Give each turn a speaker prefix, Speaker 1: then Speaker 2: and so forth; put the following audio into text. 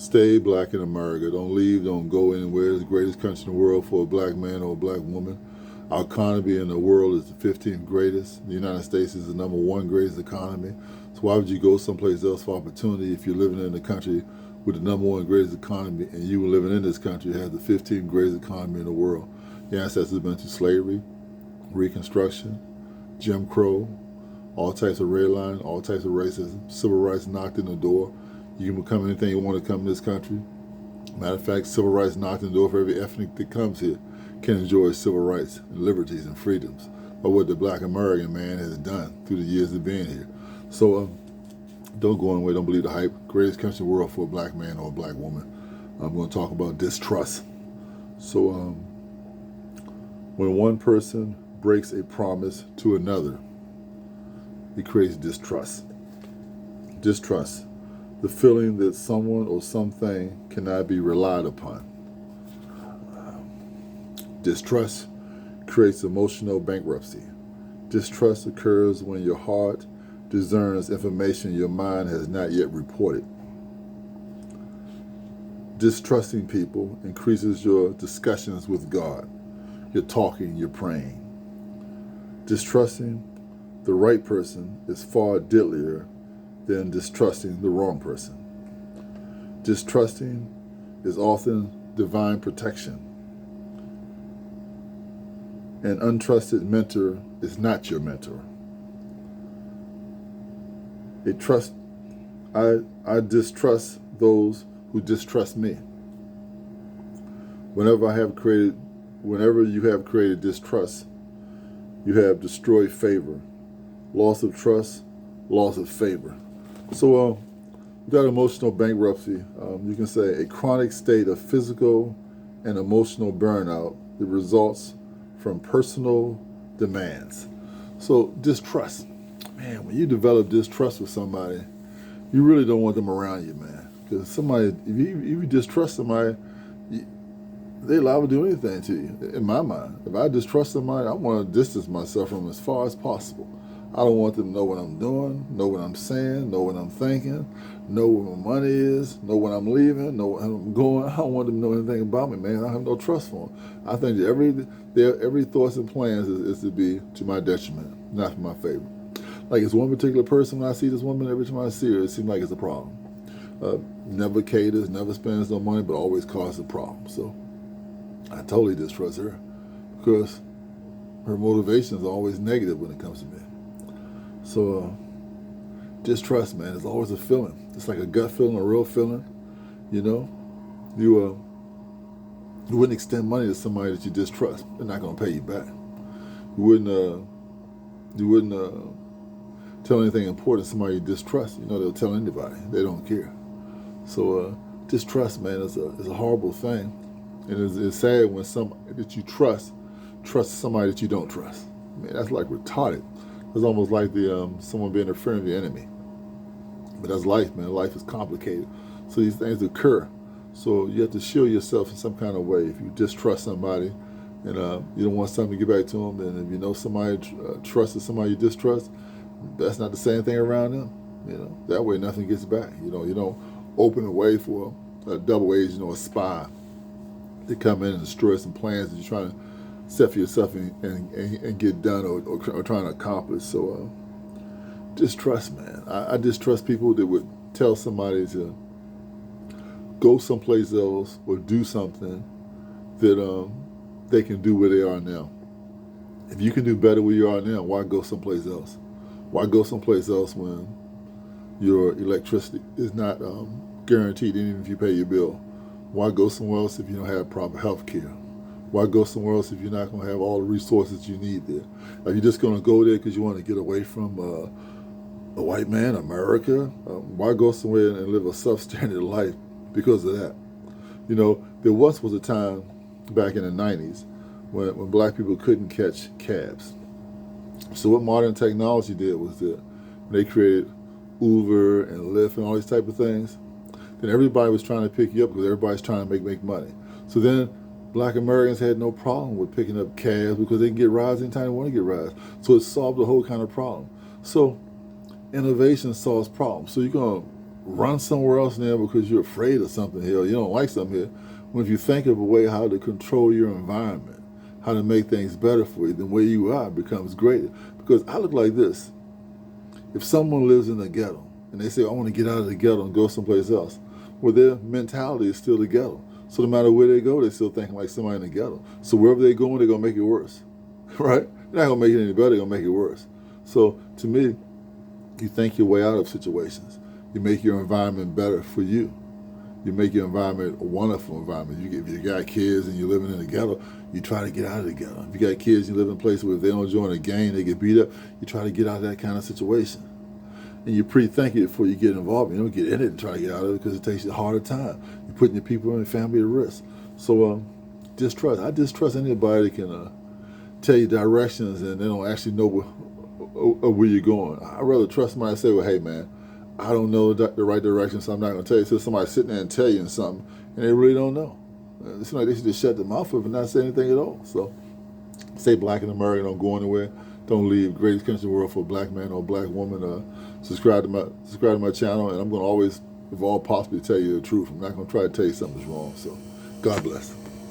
Speaker 1: Stay black in America. Don't leave. Don't go anywhere. It's the greatest country in the world for a black man or a black woman. Our economy in the world is the 15th greatest. The United States is the number one greatest economy. So why would you go someplace else for opportunity if you're living in a country with the number one greatest economy and you were living in this country that has the 15th greatest economy in the world? The ancestors have been through slavery, Reconstruction, Jim Crow, all types of redlining, all types of racism, civil rights knocked in the door. You can become anything you want to come to this country. Matter of fact, civil rights knocked in the door for every ethnic that comes here can enjoy civil rights and liberties and freedoms of what the black American man has done through the years of being here. So don't go anywhere. Don't believe the hype. Greatest country in the world for a black man or a black woman. I'm going to talk about distrust. So when one person breaks a promise to another, it creates distrust. Distrust, the feeling that someone or something cannot be relied upon. Distrust creates emotional bankruptcy. Distrust occurs when your heart discerns information your mind has not yet reported. Distrusting people increases your discussions with God. You're talking, you're praying. Distrusting the right person is far deadlier than distrusting the wrong person. Distrusting is often divine protection. An untrusted mentor is not your mentor. I distrust those who distrust me. Whenever you have created distrust, you have destroyed favor. Loss of trust, loss of favor. So we got emotional bankruptcy. You can say a chronic state of physical and emotional burnout that results from personal demands. So distrust. Man, when you develop distrust with somebody, you really don't want them around you, man. Because if you distrust somebody, they're liable to do anything to you, in my mind. If I distrust somebody, I want to distance myself from them as far as possible. I don't want them to know what I'm doing, know what I'm saying, know what I'm thinking, know where my money is, know when I'm leaving, know where I'm going. I don't want them to know anything about me, man. I have no trust for them. I think that every thoughts and plans is to be to my detriment, not for my favor. Like it's one particular person, when I see this woman, every time I see her, it seems like it's a problem. Never caters, never spends no money, but always causes a problem. So I totally distrust her because her motivations are always negative when it comes to me. So distrust, man, is always a feeling. It's like a gut feeling, a real feeling. You know, you wouldn't extend money to somebody that you distrust. They're not going to pay you back. You wouldn't tell anything important to somebody you distrust. You know, they'll tell anybody. They don't care. So distrust, man, is a horrible thing. And it's sad when somebody that you trust somebody that you don't trust. Man, that's like retarded. It's almost like someone being a friend of the enemy. But that's life, man. Life is complicated. So these things occur. So you have to shield yourself in some kind of way. If you distrust somebody and you don't want something to get back to them, then if you know somebody trusts somebody you distrust, that's not the same thing around them. You know, that way nothing gets back. You know, you don't open the way for a double agent or a spy to come in and destroy some plans that you're trying to set for yourself and get done or trying to accomplish. So distrust, man. I distrust people that would tell somebody to go someplace else or do something that they can do where they are now. If you can do better where you are now, why go someplace else? Why go someplace else when your electricity is not guaranteed, even if you pay your bill? Why go somewhere else if you don't have proper health care? Why go somewhere else if you're not going to have all the resources you need there? Are you just going to go there because you want to get away from a white man, America? Why go somewhere and live a substandard life because of that? You know, there once was a time back in the 90s when black people couldn't catch cabs. So what modern technology did was that they created Uber and Lyft and all these type of things. Then everybody was trying to pick you up because everybody's trying to make money. So then black Americans had no problem with picking up cabs because they can get rides anytime they want to get rides. So it solved the whole kind of problem. So innovation solves problems. So you're going to run somewhere else now because you're afraid of something here, you don't like something here. When if you think of a way how to control your environment, how to make things better for you, then where you are becomes greater. Because I look like this. If someone lives in the ghetto and they say, I want to get out of the ghetto and go someplace else, well, their mentality is still the ghetto. So no matter where they go, they're still thinking like somebody in the ghetto. So wherever they're going, they're going to make it worse, right? They're not going to make it any better, they're going to make it worse. So to me, you think your way out of situations. You make your environment better for you. You make your environment a wonderful environment. If you got kids and you're living in the ghetto, you try to get out of the ghetto. If you got kids and you live in a place where if they don't join a gang, they get beat up, you try to get out of that kind of situation. And you pre-think it before you get involved. You don't get in it and try to get out of it because it takes you a harder time. You're putting your people and your family at risk. So distrust. I distrust anybody that can tell you directions and they don't actually know where you're going. I'd rather trust somebody and say, well, hey, man, I don't know the right direction, so I'm not going to tell you. So somebody sitting there and tell you something, and they really don't know. It's like they should just shut their mouth up and not say anything at all. So stay black in America, don't go anywhere. Don't leave. Greatest country in the world for a black man or a black woman. Subscribe to my channel, and I'm going to always, if all possible, tell you the truth. I'm not going to try to tell you something's wrong. So God bless.